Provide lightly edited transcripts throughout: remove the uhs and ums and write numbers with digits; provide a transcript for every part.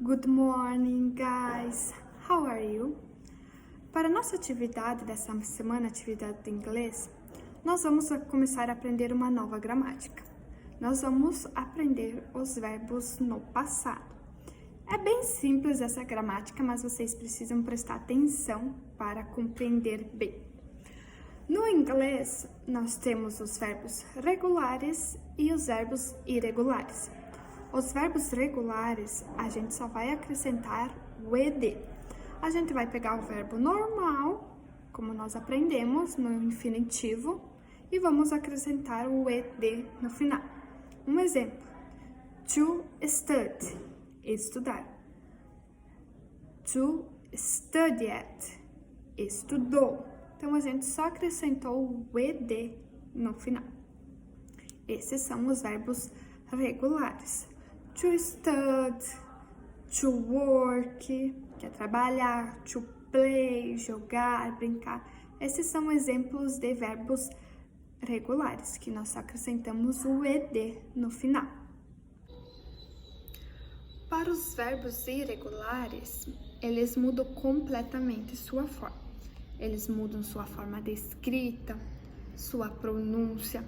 Good morning, guys! How are you? Para a nossa atividade dessa semana, atividade de inglês, nós vamos começar a aprender uma nova gramática. Nós vamos aprender os verbos no passado. É bem simples essa gramática, mas vocês precisam prestar atenção para compreender bem. No inglês, nós temos os verbos regulares e os verbos irregulares. Os verbos regulares, a gente só vai acrescentar o ed. A gente vai pegar o verbo normal, como nós aprendemos no infinitivo, e vamos acrescentar o ed no final. Um exemplo: to study, estudar. To studied, estudou. Então, a gente só acrescentou o ed no final. Esses são os verbos regulares. To study, to work, que é trabalhar, to play, jogar, brincar. Esses são exemplos de verbos regulares, que nós só acrescentamos o ed no final. Para os verbos irregulares, eles mudam completamente sua forma. Eles mudam sua forma de escrita, sua pronúncia.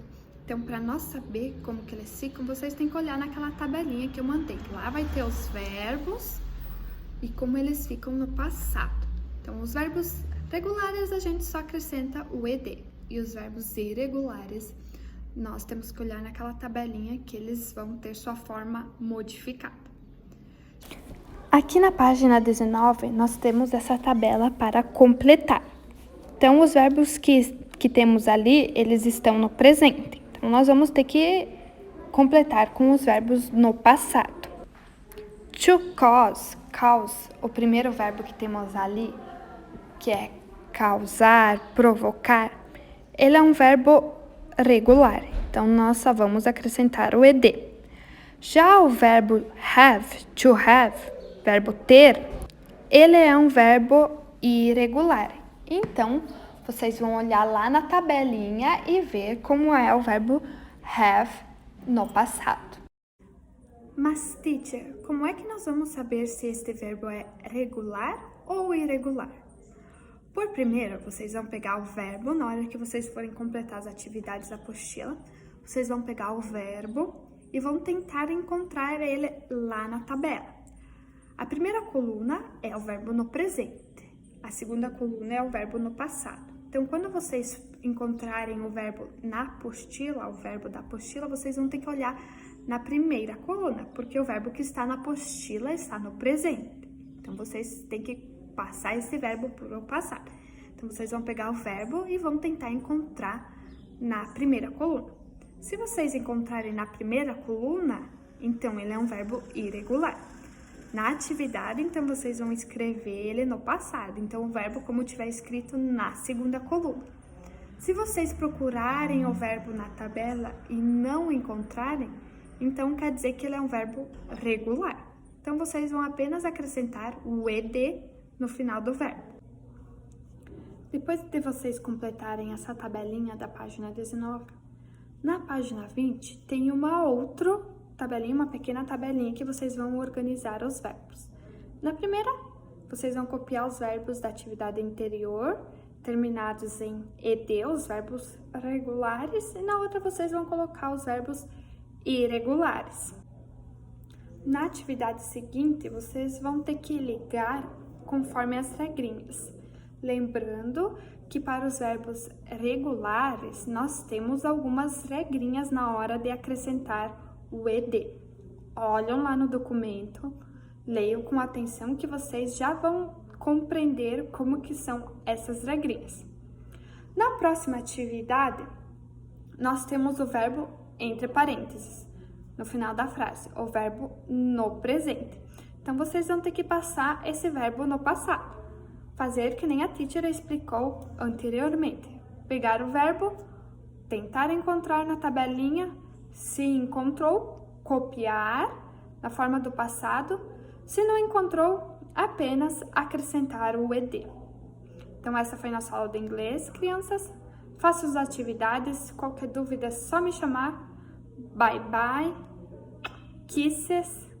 Então, para nós saber como que eles ficam, vocês têm que olhar naquela tabelinha que eu mandei. Lá vai ter os verbos e como eles ficam no passado. Então, os verbos regulares a gente só acrescenta o ed. E os verbos irregulares, nós temos que olhar naquela tabelinha que eles vão ter sua forma modificada. Aqui na página 19, nós temos essa tabela para completar. Então, os verbos que temos ali, eles estão no presente. Então, nós vamos ter que completar com os verbos no passado. To cause, o primeiro verbo que temos ali, que é causar, provocar, ele é um verbo regular. Então, nós só vamos acrescentar o ed. Já o verbo have, to have, verbo ter, ele é um verbo irregular. Então, vocês vão olhar lá na tabelinha e ver como é o verbo have no passado. Mas, teacher, como é que nós vamos saber se este verbo é regular ou irregular? Por primeiro, vocês vão pegar o verbo, na hora que vocês forem completar as atividades da apostila, vocês vão pegar o verbo e vão tentar encontrar ele lá na tabela. A primeira coluna é o verbo no presente, a segunda coluna é o verbo no passado. Então, quando vocês encontrarem o verbo na apostila, o verbo da apostila, vocês vão ter que olhar na primeira coluna, porque o verbo que está na apostila está no presente. Então, vocês têm que passar esse verbo para o passado. Então, vocês vão pegar o verbo e vão tentar encontrar na primeira coluna. Se vocês encontrarem na primeira coluna, então ele é um verbo irregular. Na atividade, então, vocês vão escrever ele no passado. Então, o verbo como tiver escrito na segunda coluna. Se vocês procurarem o verbo na tabela e não encontrarem, então quer dizer que ele é um verbo regular. Então, vocês vão apenas acrescentar o ed no final do verbo. Depois de vocês completarem essa tabelinha da página 19, na página 20 tem uma outra tabelinha, uma pequena tabelinha que vocês vão organizar os verbos. Na primeira, vocês vão copiar os verbos da atividade anterior, terminados em ed, os verbos regulares, e na outra vocês vão colocar os verbos irregulares. Na atividade seguinte, vocês vão ter que ligar conforme as regrinhas. Lembrando que para os verbos regulares, nós temos algumas regrinhas na hora de acrescentar o ed. Olham lá no documento, leiam com atenção que vocês já vão compreender como que são essas regrinhas. Na próxima atividade, nós temos o verbo entre parênteses, no final da frase, o verbo no presente. Então, vocês vão ter que passar esse verbo no passado. Fazer que nem a teacher explicou anteriormente. Pegar o verbo, tentar encontrar na tabelinha, se encontrou, copiar na forma do passado. Se não encontrou, apenas acrescentar o ed. Então, essa foi nossa aula de inglês, crianças. Façam as atividades. Qualquer dúvida é só me chamar. Bye, bye. Kisses.